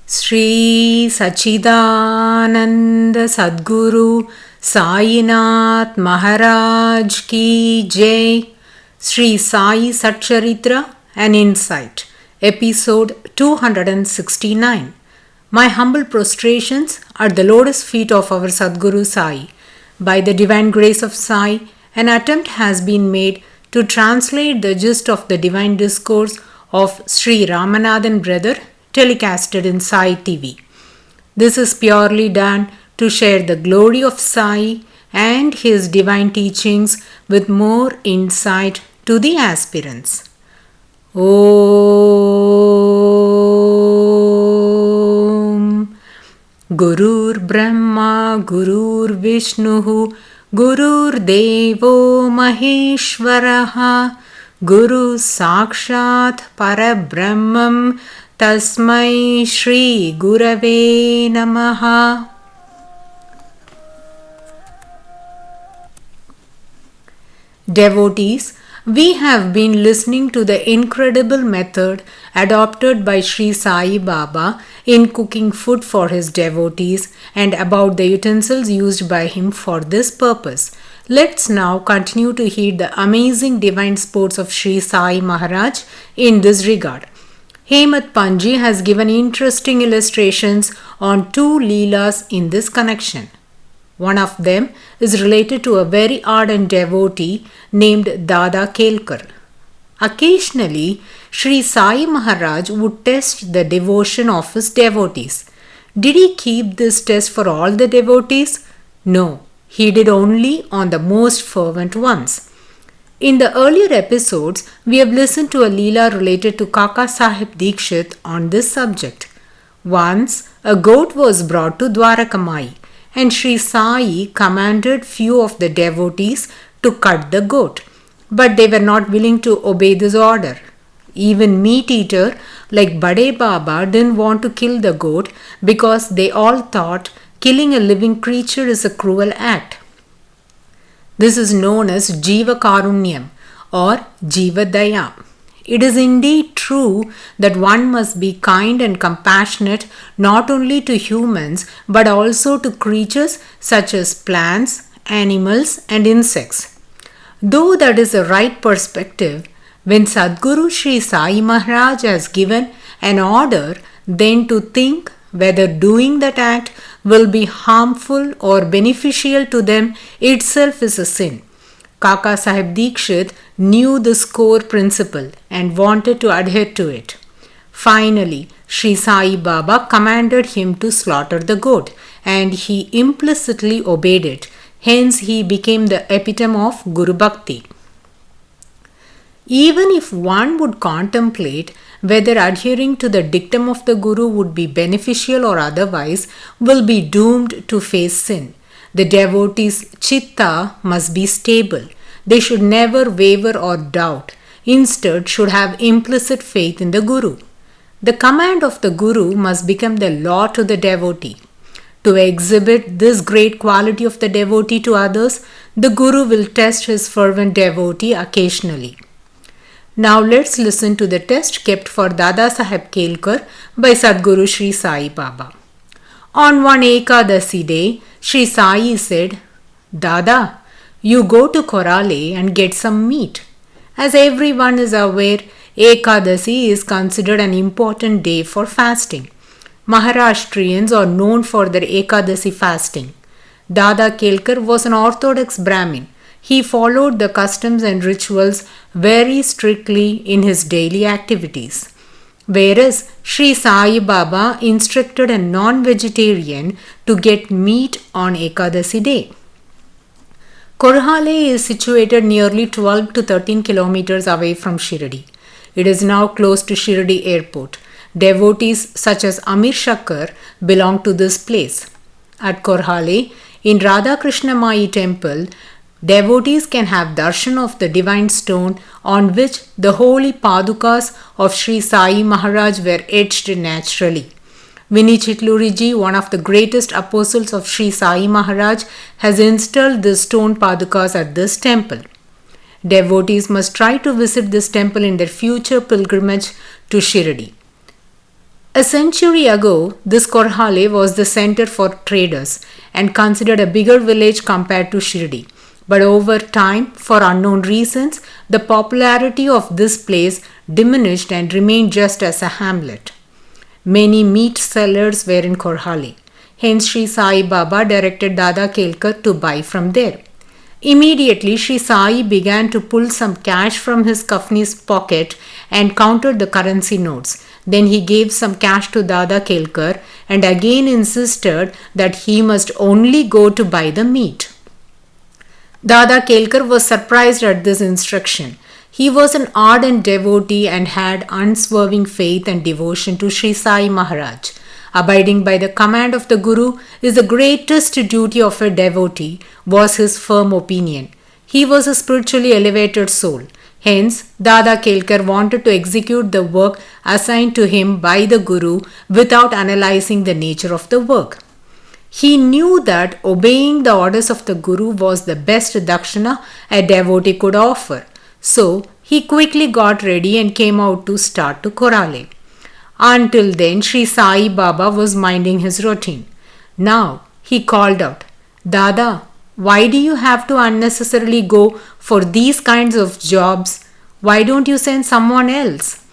Sri Sachidananda Sadguru Sainath Maharaj Ki Jai. Sri Sai SATCHARITRA, an insight. Episode 269. My humble prostrations at the lotus feet of our Sadguru Sai. By the divine grace of Sai, an attempt has been made to translate the gist of the divine discourse of Sri Ramanathan brother telecasted in Sai TV. This is purely done to share the glory of Sai and his divine teachings with more insight to the aspirants. Om Gurur Brahma Gurur Vishnu Gurur Devo Maheshwaraha Guru Sakshat Parabrahmam Tasmai Shri Gurave Namaha. Devotees, we have been listening to the incredible method adopted by Sri Sai Baba in cooking food for his devotees and about the utensils used by him for this purpose. Let's now continue to heed the amazing divine sports of Sri Sai Maharaj in this regard. Hemat Panji has given interesting illustrations on two Leelas in this connection. One of them is related to a very ardent devotee named Dada Kelkar. Occasionally, Sri Sai Maharaj would test the devotion of his devotees. Did he keep this test for all the devotees? No, he did only on the most fervent ones. In the earlier episodes, we have listened to a Leela related to Kaka Sahib Dikshit on this subject. Once, a goat was brought to Dwarakamai, and Sri Sai commanded few of the devotees to cut the goat, but they were not willing to obey this order. Even meat eater like Bade Baba didn't want to kill the goat because they all thought killing a living creature is a cruel act. This is known as Jiva Karunyam or Jiva Daya. It is indeed true that one must be kind and compassionate not only to humans but also to creatures such as plants, animals, and insects. Though that is a right perspective, when Sadguru Sri Sai Maharaj has given an order, then to think whether doing that act will be harmful or beneficial to them itself is a sin. Kaka Sahib Dikshit knew this core principle and wanted to adhere to it. Finally, Sri Sai Baba commanded him to slaughter the goat, and he implicitly obeyed it. Hence, he became the epitome of Guru Bhakti. Even if one would contemplate whether adhering to the dictum of the Guru would be beneficial or otherwise, will be doomed to face sin. The devotee's chitta must be stable. They should never waver or doubt. Instead, should have implicit faith in the Guru. The command of the Guru must become the law to the devotee. To exhibit this great quality of the devotee to others, the Guru will test his fervent devotee occasionally. Now let's listen to the test kept for Dada Saheb Kelkar by Sadguru Sri Sai Baba. On one Ekadasi day, Sri Sai said, "Dada, you go to Korale and get some meat." As everyone is aware, Ekadasi is considered an important day for fasting. Maharashtrians are known for their Ekadasi fasting. Dada Kelkar was an orthodox Brahmin. He followed the customs and rituals very strictly in his daily activities. Whereas Sri Sai Baba instructed a non-vegetarian to get meat on Ekadasi day. Korhale is situated nearly 12 to 13 kilometers away from Shirdi. It is now close to Shirdi airport. Devotees such as Amir Shakkar belong to this place. At Korhale, in Radha Krishna Mai temple, devotees can have darshan of the divine stone on which the holy padukas of Sri Sai Maharaj were etched naturally. Vinny Chitluriji, one of the greatest apostles of Sri Sai Maharaj, has installed the stone padukas at this temple. Devotees must try to visit this temple in their future pilgrimage to Shirdi. A century ago, this Korhale was the center for traders and considered a bigger village compared to Shirdi. But over time, for unknown reasons, the popularity of this place diminished and remained just as a hamlet. Many meat sellers were in Korhale. Hence, Sri Sai Baba directed Dada Kelkar to buy from there. Immediately, Sri Sai began to pull some cash from his kafni's pocket and counted the currency notes. Then he gave some cash to Dada Kelkar and again insisted that he must only go to buy the meat. Dada Kelkar was surprised at this instruction. He was an ardent devotee and had unswerving faith and devotion to Sri Sai Maharaj. Abiding by the command of the Guru is the greatest duty of a devotee, was his firm opinion. He was a spiritually elevated soul. Hence, Dada Kelkar wanted to execute the work assigned to him by the Guru without analyzing the nature of the work. He knew that obeying the orders of the Guru was the best dakshina a devotee could offer. So, he quickly got ready and came out to start to Korhale. Until then, Sri Sai Baba was minding his routine. Now, he called out, Dada, why do you have to unnecessarily go for these kinds of jobs? Why don't you send someone else?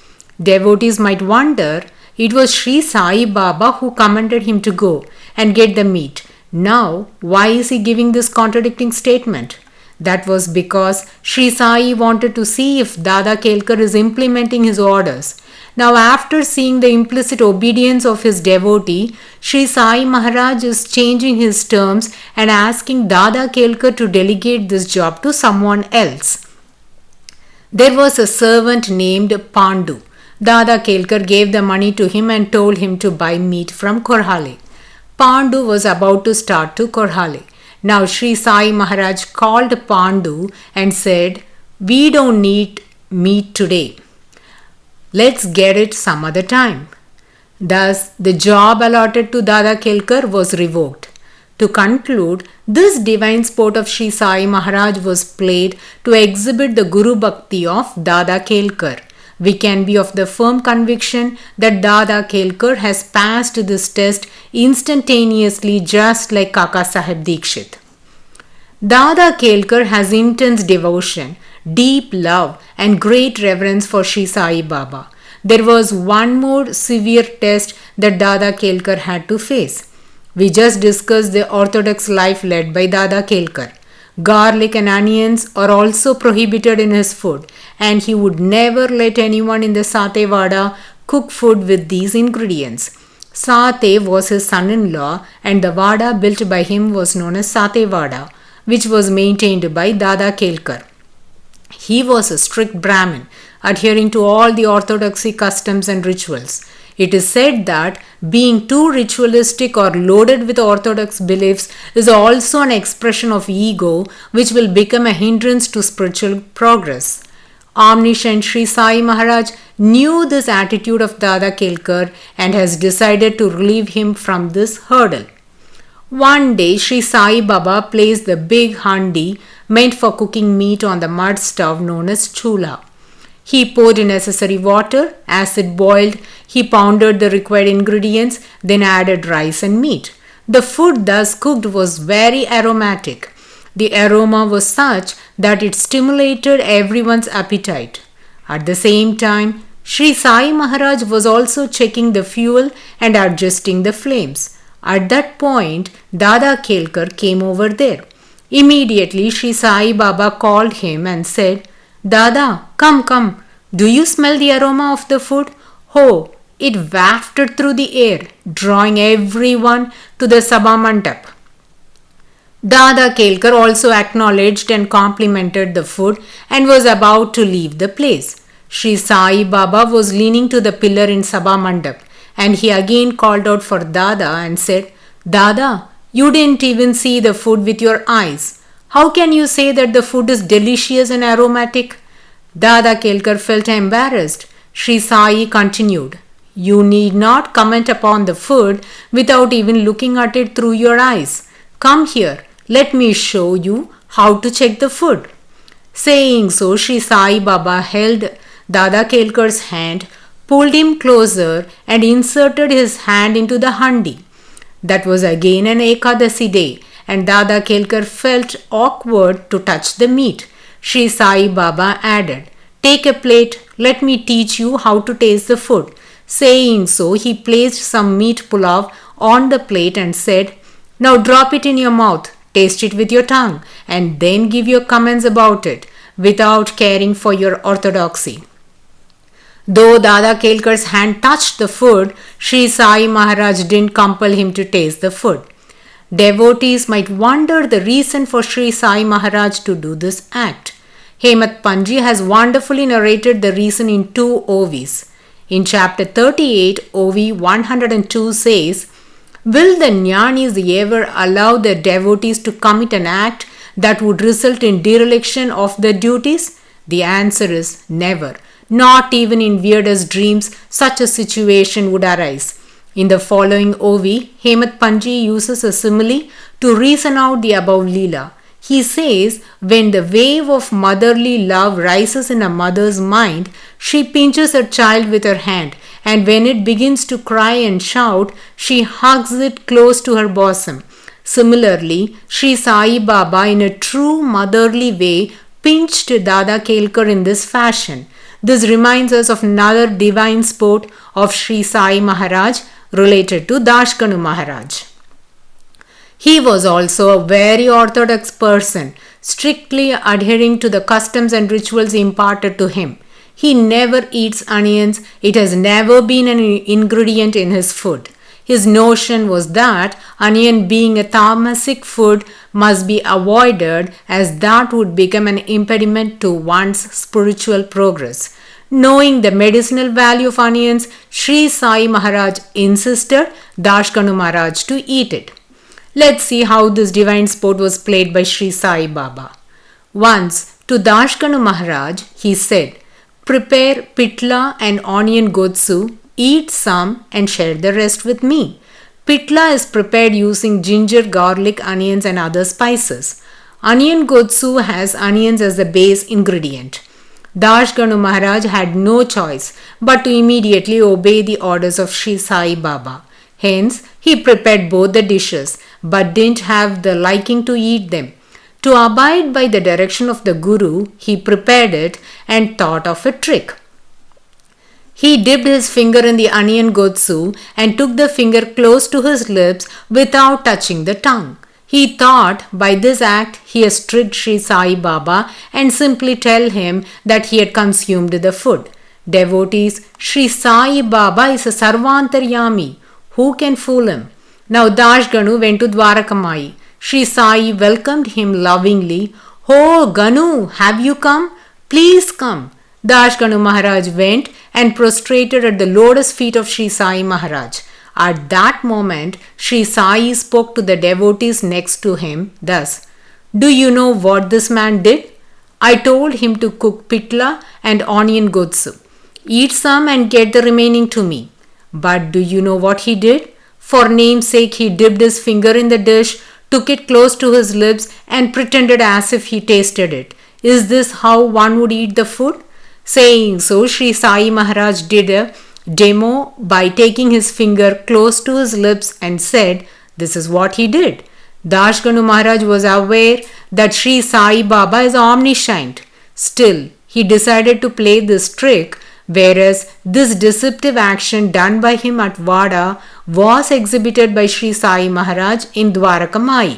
Devotees might wonder, it was Sri Sai Baba who commanded him to go and get the meat. Now, why is he giving this contradicting statement? That was because Sri Sai wanted to see if Dada Kelkar is implementing his orders. Now, after seeing the implicit obedience of his devotee, Sri Sai Maharaj is changing his terms and asking Dada Kelkar to delegate this job to someone else. There was a servant named Pandu. Dada Kelkar gave the money to him and told him to buy meat from Korhale. Pandu was about to start to Korhale. Now Sri Sai Maharaj called Pandu and said, "We don't need meat today. Let's get it some other time." Thus, the job allotted to Dada Kelkar was revoked. To conclude, this divine sport of Sri Sai Maharaj was played to exhibit the Guru Bhakti of Dada Kelkar. We can be of the firm conviction that Dada Kelkar has passed this test instantaneously, just like Kaka Sahib Dikshit. Dada Kelkar has intense devotion, deep love and great reverence for Sri Sai Baba. There was one more severe test that Dada Kelkar had to face. We just discussed the orthodox life led by Dada Kelkar. Garlic and onions are also prohibited in his food, and he would never let anyone in the Sathe Vada cook food with these ingredients. Sathe was his son-in-law, and the Vada built by him was known as Sathe Vada, which was maintained by Dada Kelkar. He was a strict Brahmin, adhering to all the orthodoxy customs and rituals. It is said that being too ritualistic or loaded with orthodox beliefs is also an expression of ego, which will become a hindrance to spiritual progress. Omniscient Sri Sai Maharaj knew this attitude of Dada Kelkar and has decided to relieve him from this hurdle. One day, Sri Sai Baba placed the big handi meant for cooking meat on the mud stove known as chula. He poured in necessary water. As it boiled, he pounded the required ingredients, then added rice and meat. The food thus cooked was very aromatic. The aroma was such that it stimulated everyone's appetite. At the same time, Sri Sai Maharaj was also checking the fuel and adjusting the flames. At that point, Dada Kelkar came over there. Immediately, Sri Sai Baba called him and said, "Dada, come. Do you smell the aroma of the food?" Oh, it wafted through the air, drawing everyone to the Sabha Mandap. Dada Kelkar also acknowledged and complimented the food and was about to leave the place. Sri Sai Baba was leaning to the pillar in Sabha Mandap, and he again called out for Dada and said, "Dada, you didn't even see the food with your eyes. How can you say that the food is delicious and aromatic?" Dada Kelkar felt embarrassed. Sri Sai continued, "You need not comment upon the food without even looking at it through your eyes. Come here, let me show you how to check the food." Saying so, Sri Sai Baba held Dada Kelkar's hand, pulled him closer and inserted his hand into the handi. That was again an Ekadasi day, and Dada Kelkar felt awkward to touch the meat. Sri Sai Baba added, "Take a plate, let me teach you how to taste the food." Saying so, he placed some meat pulav on the plate and said, "Now drop it in your mouth, taste it with your tongue, and then give your comments about it, without caring for your orthodoxy." Though Dada Kelkar's hand touched the food, Sri Sai Maharaj didn't compel him to taste the food. Devotees might wonder the reason for Sri Sai Maharaj to do this act. Hemat Panji has wonderfully narrated the reason in two OVs. In chapter 38, OV 102 says, "Will the Jnanis ever allow their devotees to commit an act that would result in dereliction of their duties? The answer is never. Not even in weirdest dreams such a situation would arise." In the following OV, Hemat Panji uses a simile to reason out the above Leela. He says, when the wave of motherly love rises in a mother's mind, she pinches her child with her hand, and when it begins to cry and shout, she hugs it close to her bosom. Similarly, Sri Sai Baba, in a true motherly way, pinched Dada Kelkar in this fashion. This reminds us of another divine sport of Sri Sai Maharaj related to Dashkanu Maharaj. He was also a very orthodox person, strictly adhering to the customs and rituals imparted to him. He never eats onions. It has never been an ingredient in his food. His notion was that onion, being a tamasic food, must be avoided, as that would become an impediment to one's spiritual progress. Knowing the medicinal value of onions, Sri Sai Maharaj insisted Dashkanu Maharaj to eat it. Let's see how this divine sport was played by Sri Sai Baba. Once, to Dashkanu Maharaj, he said, "Prepare pitla and onion godsu, eat some and share the rest with me." Pitla is prepared using ginger, garlic, onions and other spices. Onion godsu has onions as the base ingredient. Dashkanu Maharaj had no choice but to immediately obey the orders of Sri Sai Baba. Hence, he prepared both the dishes, but didn't have the liking to eat them. To abide by the direction of the Guru, he prepared it and thought of a trick. He dipped his finger in the onion godsu and took the finger close to his lips without touching the tongue. He thought by this act he has tricked Sri Sai Baba and simply tell him that he had consumed the food. Devotees, Sri Sai Baba is a Sarvantaryami. Who can fool him? Now Dashganu went to Dwarakamai. Sri Sai welcomed him lovingly. "Oh Ganu, have you come? Please come." Dashganu Maharaj went and prostrated at the lotus feet of Sri Sai Maharaj. At that moment, Sri Sai spoke to the devotees next to him thus, "Do you know what this man did? I told him to cook pitla and onion godsu. Eat some and get the remaining to me. But do you know what he did? For namesake, he dipped his finger in the dish, took it close to his lips and pretended as if he tasted it. Is this how one would eat the food?" Saying so, Sri Sai Maharaj did a demo by taking his finger close to his lips and said, "This is what he did." Dashganu Maharaj was aware that Sri Sai Baba is omniscient. Still, he decided to play this trick, whereas this deceptive action done by him at Vada was exhibited by Sri Sai Maharaj in Dwarakamai.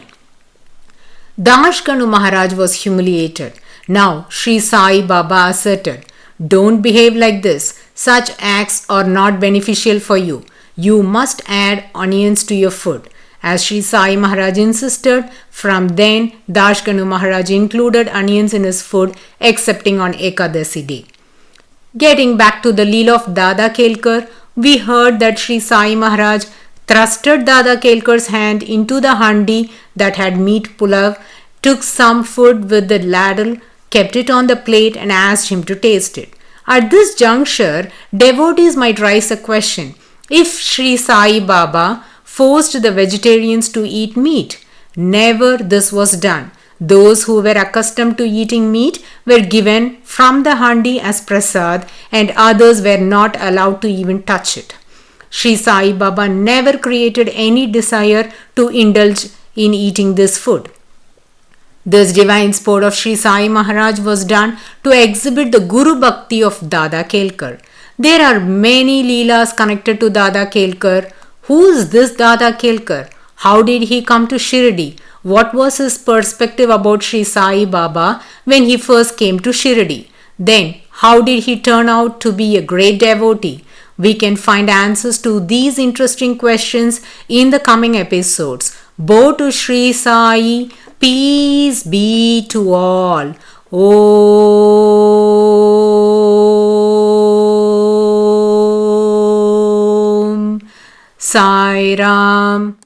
Dashganu Maharaj was humiliated. Now Sri Sai Baba asserted, "Don't behave like this. Such acts are not beneficial for you. You must add onions to your food." As Sri Sai Maharaj insisted, from then Dashganu Maharaj included onions in his food excepting on Ekadasi day. Getting back to the Leela of Dada Kelkar, we heard that Sri Sai Maharaj thrusted Dada Kelkar's hand into the handi that had meat pulav, took some food with the ladle, kept it on the plate and asked him to taste it. At this juncture, devotees might raise a question. If Sri Sai Baba forced the vegetarians to eat meat, never this was done. Those who were accustomed to eating meat were given from the handi as prasad, and others were not allowed to even touch it. Sri Sai Baba never created any desire to indulge in eating this food. This divine sport of Sri Sai Maharaj was done to exhibit the Guru Bhakti of Dada Kelkar. There are many Leelas connected to Dada Kelkar. Who is this Dada Kelkar? How did he come to Shirdi? What was his perspective about Sri Sai Baba when he first came to Shirdi? Then, how did he turn out to be a great devotee? We can find answers to these interesting questions in the coming episodes. Bow to Sri Sai. Peace be to all. Om Sai Ram.